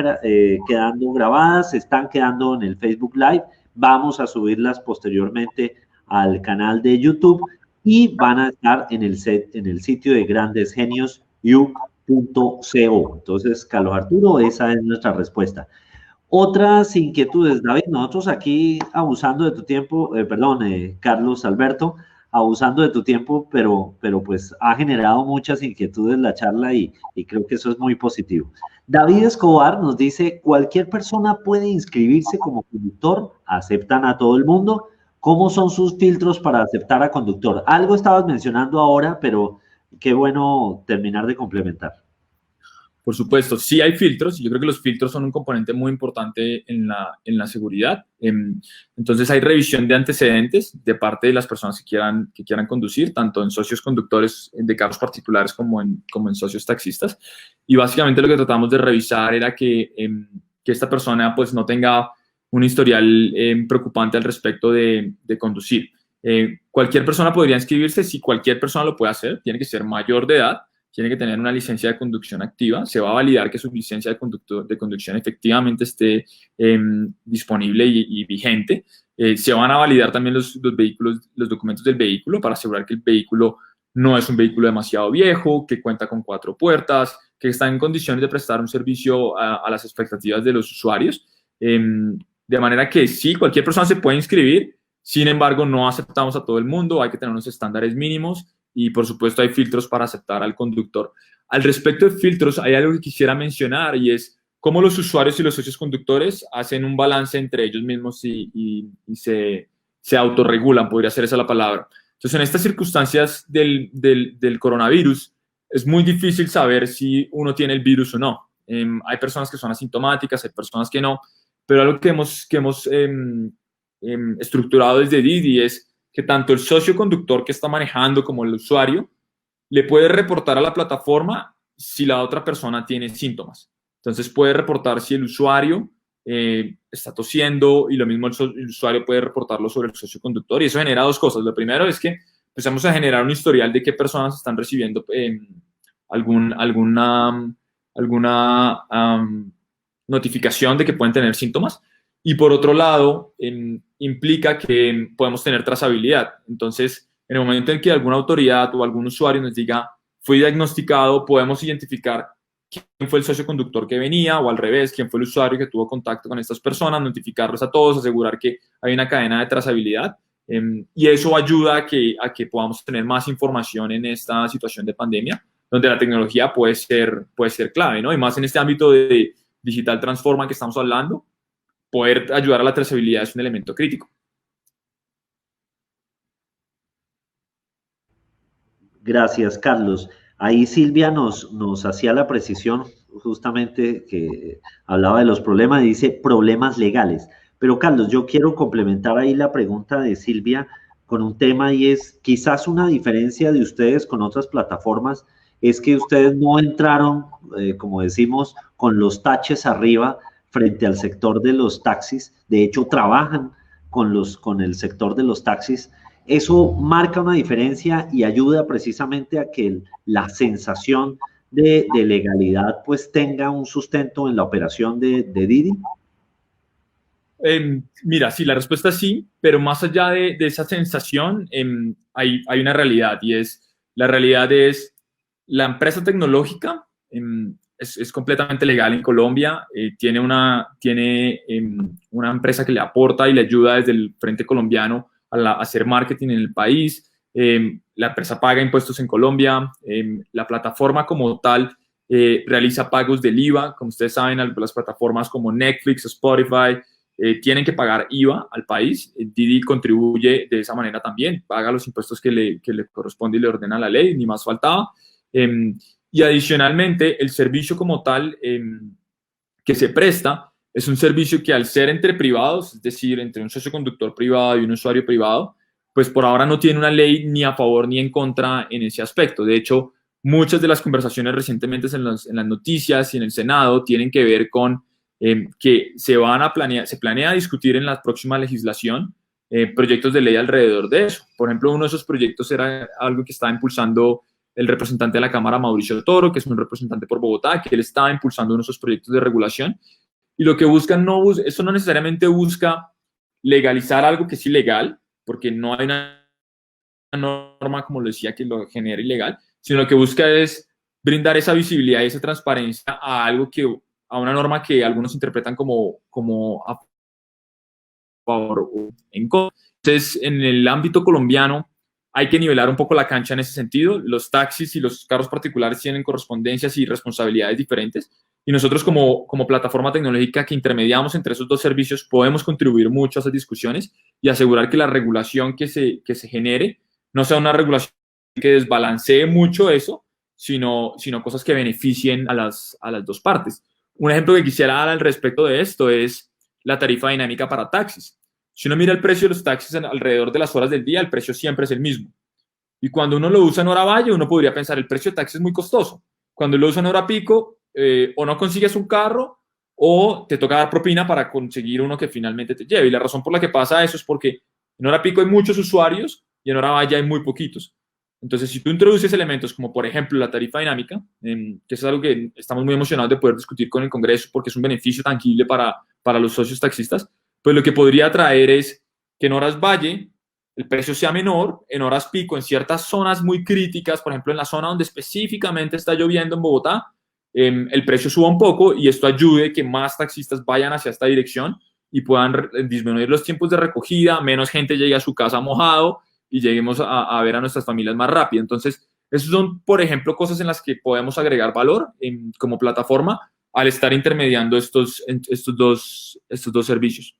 S1: quedando grabadas, están quedando en el Facebook Live, vamos a subirlas posteriormente al canal de YouTube y van a estar en el sitio de grandesgenios.co. Entonces, Carlos Arturo, esa es nuestra respuesta. Otras inquietudes, David, nosotros aquí abusando de tu tiempo, Carlos Alberto, abusando de tu tiempo, pero pues ha generado muchas inquietudes la charla y creo que eso es muy positivo. David Escobar nos dice, ¿cualquier persona puede inscribirse como conductor? ¿Aceptan a todo el mundo? ¿Cómo son sus filtros para aceptar a conductor? Algo estabas mencionando ahora, pero qué bueno terminar de complementar.
S3: Por supuesto, sí hay filtros y yo creo que los filtros son un componente muy importante en la seguridad. Entonces hay revisión de antecedentes de parte de las personas que quieran conducir, tanto en socios conductores de carros particulares como en socios taxistas. Y básicamente lo que tratamos de revisar era que esta persona pues no tenga un historial preocupante al respecto de conducir. Cualquier persona podría inscribirse, si cualquier persona lo puede hacer, tiene que ser mayor de edad, tiene que tener una licencia de conducción activa, se va a validar que su licencia de conducción efectivamente esté disponible y vigente. Se van a validar también los documentos del vehículo para asegurar que el vehículo no es un vehículo demasiado viejo, que cuenta con 4 puertas, que está en condiciones de prestar un servicio a las expectativas de los usuarios. De manera que sí, cualquier persona se puede inscribir, sin embargo, no aceptamos a todo el mundo, hay que tener unos estándares mínimos y, por supuesto, hay filtros para aceptar al conductor. Al respecto de filtros, hay algo que quisiera mencionar y es cómo los usuarios y los socios conductores hacen un balance entre ellos mismos y se autorregulan, podría ser esa la palabra. Entonces, en estas circunstancias del coronavirus, es muy difícil saber si uno tiene el virus o no. Hay personas que son asintomáticas, hay personas que no, pero algo que hemos estructurado desde Didi es que tanto el socio conductor que está manejando como el usuario le puede reportar a la plataforma si la otra persona tiene síntomas. Entonces puede reportar si el usuario está tosiendo y lo mismo el usuario puede reportarlo sobre el socio conductor y eso genera 2 cosas. Lo primero es que empezamos a generar un historial de qué personas están recibiendo alguna notificación de que pueden tener síntomas. Y por otro lado, implica que podemos tener trazabilidad. Entonces, en el momento en que alguna autoridad o algún usuario nos diga, fui diagnosticado, podemos identificar quién fue el socio conductor que venía o al revés, quién fue el usuario que tuvo contacto con estas personas, notificarlos a todos, asegurar que hay una cadena de trazabilidad. Y eso ayuda a que podamos tener más información en esta situación de pandemia, donde la tecnología puede ser clave, ¿no? Y más en este ámbito de digital transforma que estamos hablando, poder ayudar a la trazabilidad es un elemento crítico.
S1: Gracias, Carlos. Ahí Silvia nos hacía la precisión justamente que hablaba de los problemas, dice problemas legales. Pero Carlos, yo quiero complementar ahí la pregunta de Silvia con un tema y es quizás una diferencia de ustedes con otras plataformas es que ustedes no entraron, como decimos, con los taches arriba frente al sector de los taxis. De hecho, trabajan con el sector de los taxis. Eso marca una diferencia y ayuda precisamente a que la sensación de legalidad pues tenga un sustento en la operación de Didi.
S3: Mira, sí, la respuesta es sí, pero más allá de esa sensación, hay una realidad y la realidad es la empresa tecnológica es completamente legal en Colombia, tiene una empresa que le aporta y le ayuda desde el Frente Colombiano a hacer marketing en el país. La empresa paga impuestos en Colombia. La plataforma como tal realiza pagos del IVA. Como ustedes saben, las plataformas como Netflix o Spotify tienen que pagar IVA al país. Didi contribuye de esa manera también, paga los impuestos que le corresponde y le ordena la ley, ni más faltaba. Y adicionalmente, el servicio como tal que se presta es un servicio que, al ser entre privados, es decir, entre un socio conductor privado y un usuario privado, pues por ahora no tiene una ley ni a favor ni en contra en ese aspecto. De hecho, muchas de las conversaciones recientemente en las noticias y en el Senado tienen que ver con que se planea discutir en la próxima legislación proyectos de ley alrededor de eso. Por ejemplo, uno de esos proyectos era algo que estaba impulsando el representante de la Cámara, Mauricio Toro, que es un representante por Bogotá, que él estaba impulsando uno de esos proyectos de regulación. Y lo que buscan, eso no necesariamente busca legalizar algo que es ilegal, porque no hay una norma, como lo decía, que lo genere ilegal, sino lo que busca es brindar esa visibilidad y esa transparencia a una norma que algunos interpretan como a favor o en contra. Entonces, en el ámbito colombiano, hay que nivelar un poco la cancha en ese sentido. Los taxis y los carros particulares tienen correspondencias y responsabilidades diferentes, y nosotros como plataforma tecnológica que intermediamos entre esos dos servicios podemos contribuir mucho a esas discusiones y asegurar que la regulación que se genere no sea una regulación que desbalancee mucho eso, sino cosas que beneficien a las dos partes. Un ejemplo que quisiera dar al respecto de esto es la tarifa dinámica para taxis. Si uno mira el precio de los taxis alrededor de las horas del día, el precio siempre es el mismo. Y cuando uno lo usa en hora valle, uno podría pensar, el precio de taxi es muy costoso. Cuando lo usa en hora pico, o no consigues un carro, o te toca dar propina para conseguir uno que finalmente te lleve. Y la razón por la que pasa eso es porque en hora pico hay muchos usuarios y en hora valle hay muy poquitos. Entonces, si tú introduces elementos como, por ejemplo, la tarifa dinámica, que es algo que estamos muy emocionados de poder discutir con el Congreso porque es un beneficio tangible para los socios taxistas, pues lo que podría traer es que en horas valle el precio sea menor, en horas pico, en ciertas zonas muy críticas, por ejemplo, en la zona donde específicamente está lloviendo en Bogotá, el precio suba un poco, y esto ayude a que más taxistas vayan hacia esta dirección y puedan disminuir los tiempos de recogida, menos gente llegue a su casa mojado y lleguemos a ver a nuestras familias más rápido. Entonces, esas son, por ejemplo, cosas en las que podemos agregar valor como plataforma al estar intermediando estos dos servicios.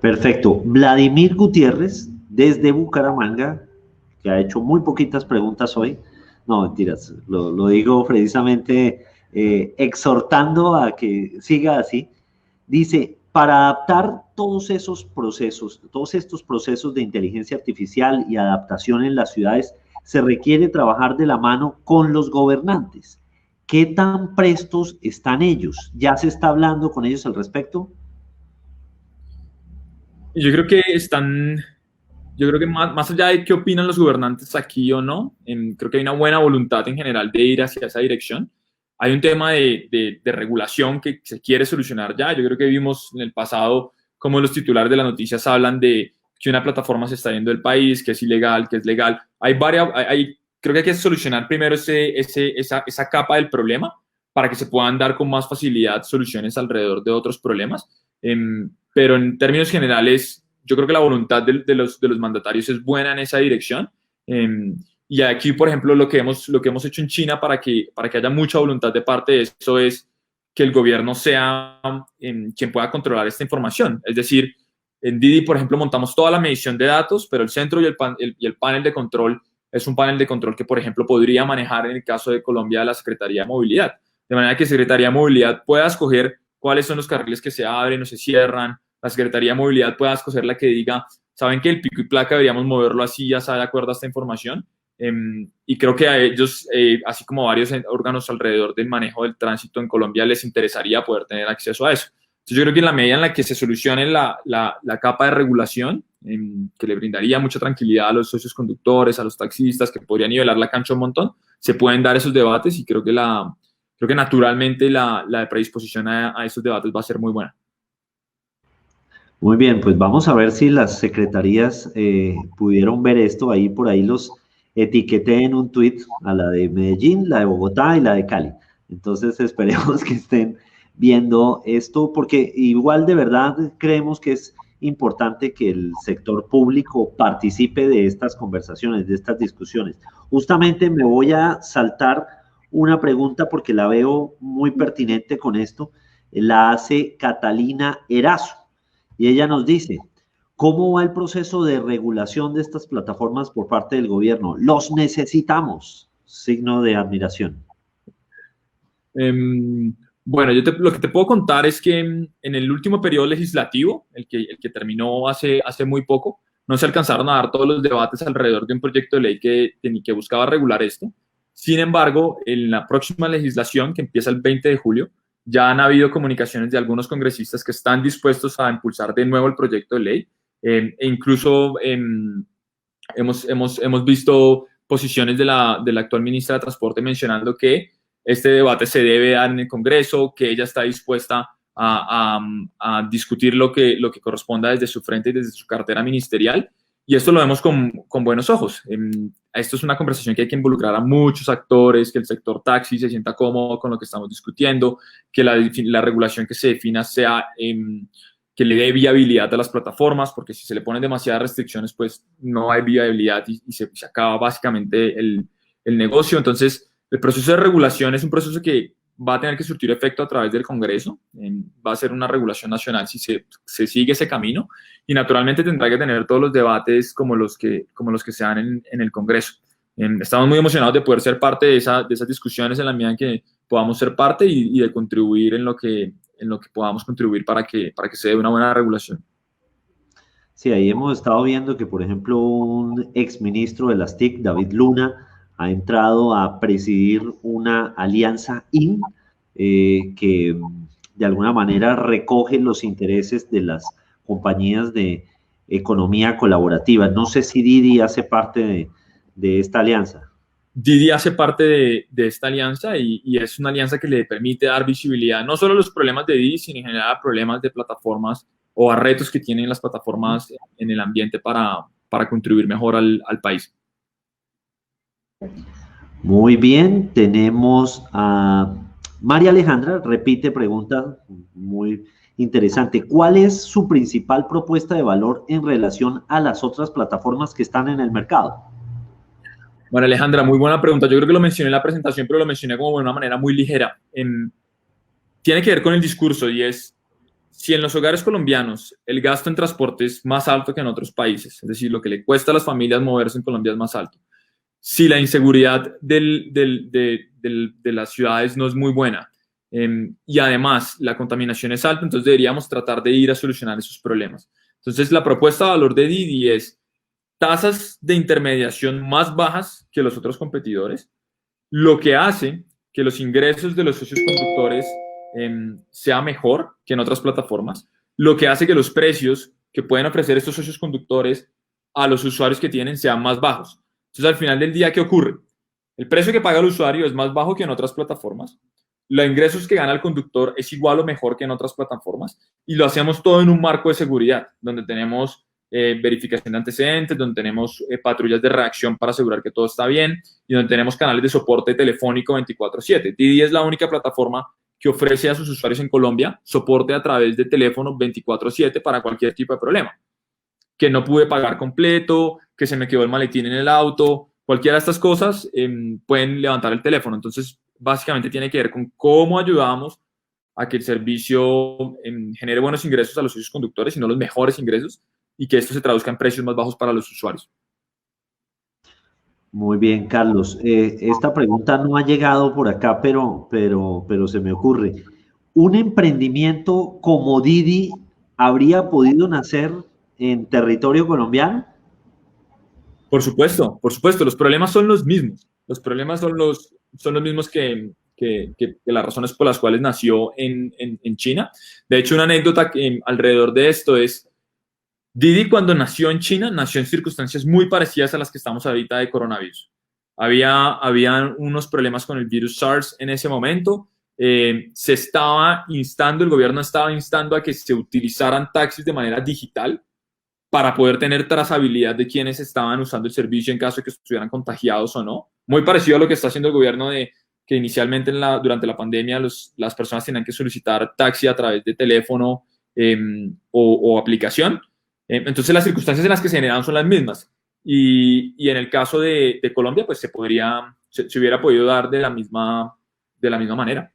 S1: Perfecto. Vladimir Gutiérrez, desde Bucaramanga, que ha hecho muy poquitas preguntas hoy. No, mentiras, lo digo precisamente exhortando a que siga así. Dice, para adaptar todos estos procesos de inteligencia artificial y adaptación en las ciudades, se requiere trabajar de la mano con los gobernantes. ¿Qué tan prestos están ellos? ¿Ya se está hablando con ellos al respecto?
S3: Yo creo que más allá de qué opinan los gobernantes aquí o no, creo que hay una buena voluntad en general de ir hacia esa dirección. Hay un tema de regulación que se quiere solucionar ya. Yo creo que vimos en el pasado cómo los titulares de las noticias hablan de que una plataforma se está yendo del país, que es ilegal, que es legal. Creo que hay que solucionar primero esa capa del problema para que se puedan dar con más facilidad soluciones alrededor de otros problemas. Pero en términos generales, yo creo que la voluntad de los mandatarios es buena en esa dirección. Y aquí, por ejemplo, lo que hemos hecho en China para que haya mucha voluntad de parte de eso es que el gobierno sea quien pueda controlar esta información. Es decir, en Didi, por ejemplo, montamos toda la medición de datos, pero el centro y el panel de control es un panel de control que, por ejemplo, podría manejar en el caso de Colombia la Secretaría de Movilidad. De manera que la Secretaría de Movilidad pueda escoger cuáles son los carriles que se abren o se cierran. La Secretaría de Movilidad pueda escoger la que diga, saben que el pico y placa deberíamos moverlo así, ya sea de acuerdo a esta información. Y creo que a ellos, así como a varios órganos alrededor del manejo del tránsito en Colombia, les interesaría poder tener acceso a eso. Entonces yo creo que en la medida en la que se solucione la capa de regulación, que le brindaría mucha tranquilidad a los socios conductores, a los taxistas, que podría nivelar la cancha un montón, se pueden dar esos debates, y creo que naturalmente la predisposición a esos debates va a ser muy buena.
S1: Muy bien, pues vamos a ver si las secretarías pudieron ver esto. Por ahí los etiqueté en un tuit a la de Medellín, la de Bogotá y la de Cali. Entonces esperemos que estén viendo esto, porque igual de verdad creemos que es importante que el sector público participe de estas conversaciones, de estas discusiones. Justamente me voy a saltar una pregunta porque la veo muy pertinente con esto. La hace Catalina Erazo y ella nos dice, ¿cómo va el proceso de regulación de estas plataformas por parte del gobierno? Los necesitamos. Signo de admiración.
S3: Bueno, lo que te puedo contar es que en el último periodo legislativo, el que terminó hace muy poco, no se alcanzaron a dar todos los debates alrededor de un proyecto de ley que buscaba regular esto. Sin embargo, en la próxima legislación, que empieza el 20 de julio, ya han habido comunicaciones de algunos congresistas que están dispuestos a impulsar de nuevo el proyecto de ley. E incluso hemos visto posiciones de la actual ministra de Transporte mencionando que este debate se debe dar en el Congreso, que ella está dispuesta a discutir lo que corresponda desde su frente y desde su cartera ministerial. Y esto lo vemos con buenos ojos. Esto es una conversación que hay que involucrar a muchos actores, que el sector taxi se sienta cómodo con lo que estamos discutiendo, que la regulación que se defina sea que le dé viabilidad a las plataformas, porque si se le ponen demasiadas restricciones, pues no hay viabilidad y se acaba básicamente el negocio. Entonces, el proceso de regulación es un proceso que va a tener que surtir efecto a través del Congreso. Va a ser una regulación nacional si se sigue ese camino y naturalmente tendrá que tener todos los debates como los que se dan en el Congreso. Estamos muy emocionados de poder ser parte de esas discusiones en la medida en que podamos ser parte y de contribuir en lo que podamos contribuir para que se dé una buena regulación.
S1: Sí, ahí hemos estado viendo que, por ejemplo, un exministro de las TIC, David Luna, ha entrado a presidir una alianza que de alguna manera recoge los intereses de las compañías de economía colaborativa. No sé si Didi hace parte de esta alianza.
S3: Didi hace parte de esta alianza y es una alianza que le permite dar visibilidad no solo a los problemas de Didi, sino en general a problemas de plataformas o a retos que tienen las plataformas en el ambiente para contribuir mejor al país.
S1: Muy bien, tenemos a María Alejandra, repite pregunta muy interesante. ¿Cuál es su principal propuesta de valor en relación a las otras plataformas que están en el mercado?
S3: Bueno, Alejandra, muy buena pregunta. Yo creo que lo mencioné en la presentación, pero lo mencioné como de una manera muy ligera. Tiene que ver con el discurso y es, si en los hogares colombianos el gasto en transporte es más alto que en otros países, es decir, lo que le cuesta a las familias moverse en Colombia es más alto, si la inseguridad de las ciudades no es muy buena y además la contaminación es alta, entonces deberíamos tratar de ir a solucionar esos problemas. Entonces, la propuesta de valor de Didi es tasas de intermediación más bajas que los otros competidores, lo que hace que los ingresos de los socios conductores sea mejor que en otras plataformas, lo que hace que los precios que pueden ofrecer estos socios conductores a los usuarios que tienen sean más bajos. Entonces, al final del día, ¿qué ocurre? El precio que paga el usuario es más bajo que en otras plataformas, los ingresos que gana el conductor es igual o mejor que en otras plataformas y lo hacemos todo en un marco de seguridad, donde tenemos verificación de antecedentes, donde tenemos patrullas de reacción para asegurar que todo está bien y donde tenemos canales de soporte telefónico 24/7. Didi es la única plataforma que ofrece a sus usuarios en Colombia soporte a través de teléfono 24/7 para cualquier tipo de problema. Que no pude pagar completo, que se me quedó el maletín en el auto, cualquiera de estas cosas pueden levantar el teléfono. Entonces, básicamente tiene que ver con cómo ayudamos a que el servicio genere buenos ingresos a los socios conductores y no los mejores ingresos y que esto se traduzca en precios más bajos para los usuarios.
S1: Muy bien, Carlos. Esta pregunta no ha llegado por acá, pero se me ocurre. ¿Un emprendimiento como Didi habría podido nacer en territorio colombiano?
S3: Por supuesto. Los problemas son los mismos. Los problemas son los mismos que las razones por las cuales nació en China. De hecho, una anécdota alrededor de esto es, Didi cuando nació en China, nació en circunstancias muy parecidas a las que estamos ahorita de coronavirus. Había unos problemas con el virus SARS en ese momento. El gobierno estaba instando a que se utilizaran taxis de manera digital para poder tener trazabilidad de quienes estaban usando el servicio en caso de que estuvieran contagiados o no. Muy parecido a lo que está haciendo el gobierno de que inicialmente durante la pandemia las personas tenían que solicitar taxi a través de teléfono o aplicación. Entonces las circunstancias en las que se generaron son las mismas. Y en el caso de Colombia, pues se hubiera podido dar de la misma manera.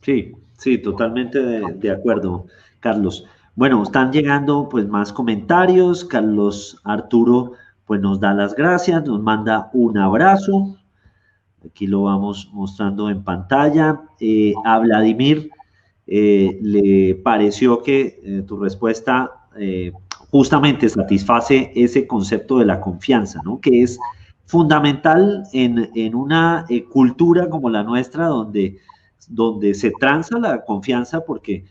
S1: Sí, sí, totalmente de acuerdo, Carlos. Bueno, están llegando pues más comentarios. Carlos Arturo pues nos da las gracias, nos manda un abrazo. Aquí lo vamos mostrando en pantalla. A Vladimir le pareció que tu respuesta justamente satisface ese concepto de la confianza, ¿no? Que es fundamental en una cultura como la nuestra, donde se transa la confianza, porque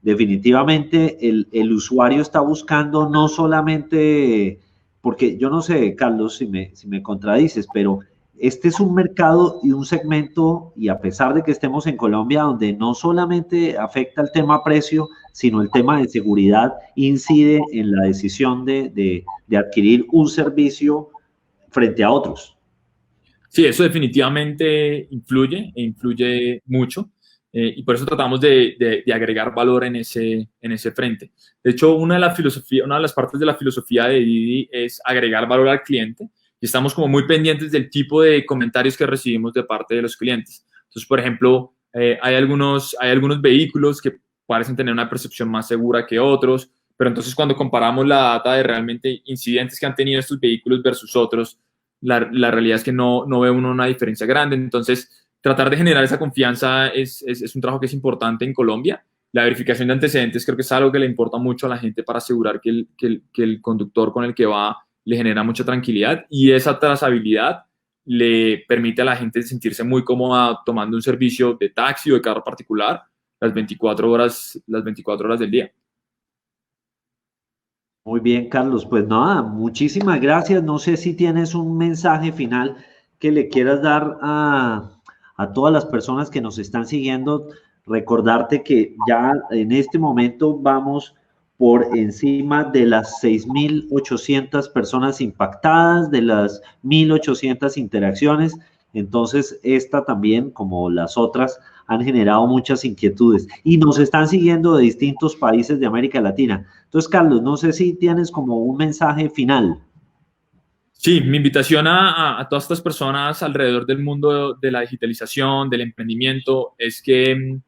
S1: definitivamente el usuario está buscando no solamente, porque yo no sé, Carlos, si me contradices, pero este es un mercado y un segmento, y a pesar de que estemos en Colombia, donde no solamente afecta el tema precio, sino el tema de seguridad, incide en la decisión de adquirir un servicio frente a otros.
S3: Sí, eso definitivamente influye mucho, y por eso tratamos de agregar valor en ese frente. De hecho, una de las partes de la filosofía de Didi es agregar valor al cliente, y estamos como muy pendientes del tipo de comentarios que recibimos de parte de los clientes. Entonces, por ejemplo, hay algunos vehículos que parecen tener una percepción más segura que otros, pero entonces cuando comparamos la data de realmente incidentes que han tenido estos vehículos versus otros, la realidad es que no ve uno una diferencia grande. Entonces, tratar de generar esa confianza es un trabajo que es importante en Colombia. La verificación de antecedentes creo que es algo que le importa mucho a la gente para asegurar que el conductor con el que va le genera mucha tranquilidad, y esa trazabilidad le permite a la gente sentirse muy cómoda tomando un servicio de taxi o de carro particular las 24 horas del día.
S1: Muy bien, Carlos. Pues nada, muchísimas gracias. No sé si tienes un mensaje final que le quieras dar a todas las personas que nos están siguiendo. Recordarte que ya en este momento vamos por encima de las 6.800 personas impactadas, de las 1.800 interacciones. Entonces, esta también, como las otras, han generado muchas inquietudes y nos están siguiendo de distintos países de América Latina. Entonces, Carlos, no sé si tienes como un mensaje final.
S3: Sí, mi invitación a todas estas personas alrededor del mundo de la digitalización, del emprendimiento, es que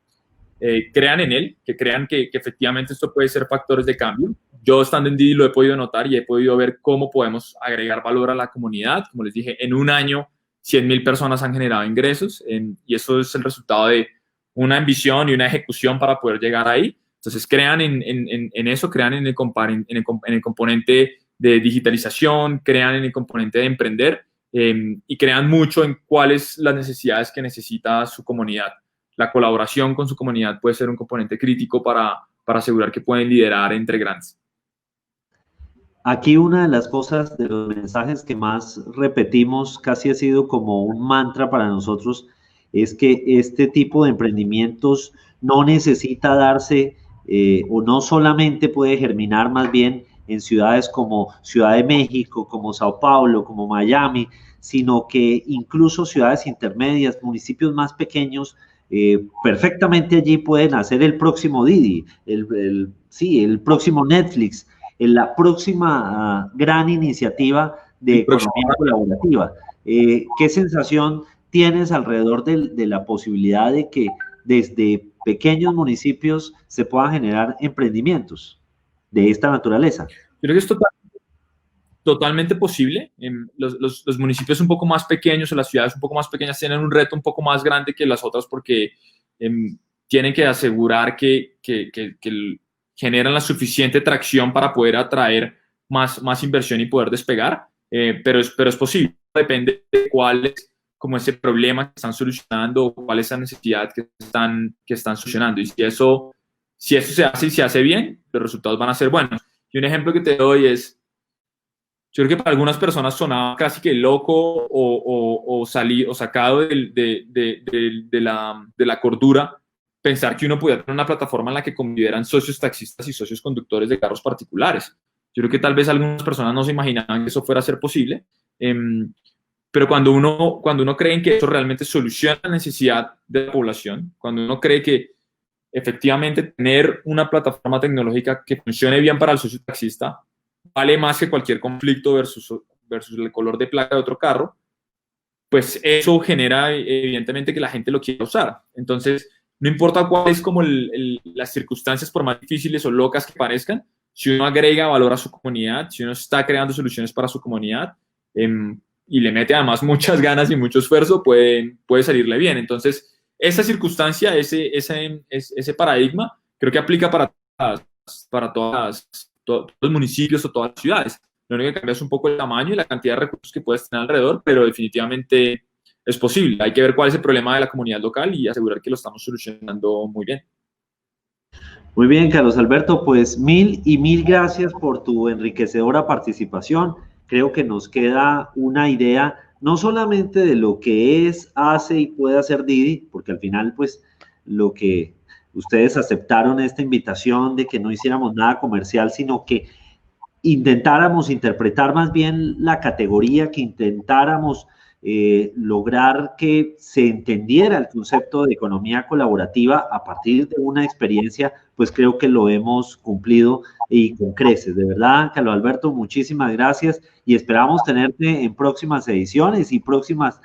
S3: crean en él, que crean que efectivamente esto puede ser factores de cambio. Yo, estando en Didi, lo he podido notar y he podido ver cómo podemos agregar valor a la comunidad. Como les dije, en un año 100.000 personas han generado ingresos, y eso es el resultado de una ambición y una ejecución para poder llegar ahí. Entonces, crean en eso, crean en el componente de digitalización, crean en el componente de emprender, y crean mucho en cuáles las necesidades que necesita su comunidad. La colaboración con su comunidad puede ser un componente crítico para asegurar que pueden liderar entre grandes.
S1: Aquí una de las cosas, de los mensajes que más repetimos, casi ha sido como un mantra para nosotros, es que este tipo de emprendimientos no necesita darse o no solamente puede germinar más bien en ciudades como Ciudad de México, como Sao Paulo, como Miami, sino que incluso ciudades intermedias, municipios más pequeños, perfectamente allí pueden hacer el próximo Didi, el próximo Netflix, en la próxima gran iniciativa de economía colaborativa. ¿Qué sensación tienes alrededor de la posibilidad de que desde pequeños municipios se puedan generar emprendimientos de esta naturaleza?
S3: Yo creo que es totalmente posible. Los municipios un poco más pequeños o las ciudades un poco más pequeñas tienen un reto un poco más grande que las otras, porque tienen que asegurar que generan la suficiente tracción para poder atraer más inversión y poder despegar, pero es posible. Depende de cuál es como ese problema que están solucionando, o cuál es la necesidad que están solucionando. Y si eso se hace y se hace bien, los resultados van a ser buenos. Y un ejemplo que te doy es, yo creo que para algunas personas sonaba casi que loco o sacado de la cordura pensar que uno podía tener una plataforma en la que convivieran socios taxistas y socios conductores de carros particulares. Yo creo que tal vez algunas personas no se imaginaban que eso fuera a ser posible, pero cuando uno cree en que eso realmente soluciona la necesidad de la población, cuando uno cree que efectivamente tener una plataforma tecnológica que funcione bien para el socio taxista vale más que cualquier conflicto versus el color de placa de otro carro, pues eso genera evidentemente que la gente lo quiera usar. Entonces, no importa cuáles como las circunstancias, por más difíciles o locas que parezcan, si uno agrega valor a su comunidad, si uno está creando soluciones para su comunidad y le mete además muchas ganas y mucho esfuerzo, puede salirle bien. Entonces, esa circunstancia, ese paradigma, creo que aplica para todos los municipios o todas las ciudades. Lo único que cambia es un poco el tamaño y la cantidad de recursos que puedes tener alrededor, pero definitivamente es posible. Hay que ver cuál es el problema de la comunidad local y asegurar que lo estamos solucionando muy bien.
S1: Muy bien, Carlos Alberto, pues mil gracias por tu enriquecedora participación. Creo que nos queda una idea no solamente de lo que es, hace y puede hacer Didi, porque al final, pues, lo que ustedes aceptaron esta invitación de que no hiciéramos nada comercial, sino que intentáramos interpretar más bien la categoría, que intentáramos lograr que se entendiera el concepto de economía colaborativa a partir de una experiencia, pues creo que lo hemos cumplido y con creces. De verdad, Carlos Alberto, muchísimas gracias y esperamos tenerte en próximas ediciones y próximos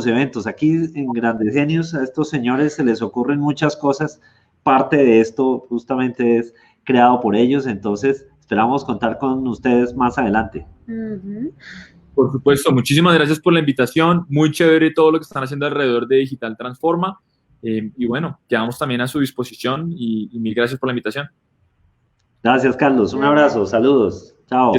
S1: eventos. Aquí en Grandes Genios a estos señores se les ocurren muchas cosas. Parte de esto justamente es creado por ellos, entonces esperamos contar con ustedes más adelante.
S3: Por supuesto, muchísimas gracias por la invitación, muy chévere todo lo que están haciendo alrededor de Digital Transforma y bueno, quedamos también a su disposición y mil gracias por la invitación.
S1: Gracias, Carlos, un abrazo, saludos, chao.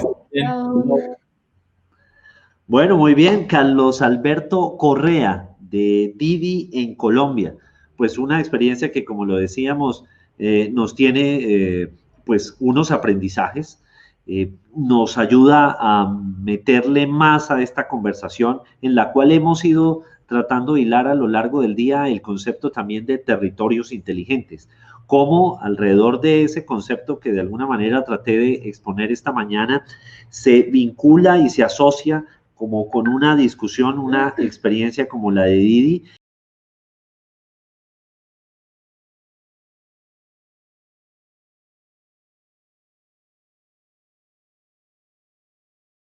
S1: Bueno, muy bien, Carlos Alberto Correa de Didi en Colombia, pues una experiencia que, como lo decíamos, nos tiene pues unos aprendizajes, nos ayuda a meterle más a esta conversación en la cual hemos ido tratando de hilar a lo largo del día el concepto también de territorios inteligentes. Cómo alrededor de ese concepto que de alguna manera traté de exponer esta mañana se vincula y se asocia como con una discusión, una experiencia como la de Didi,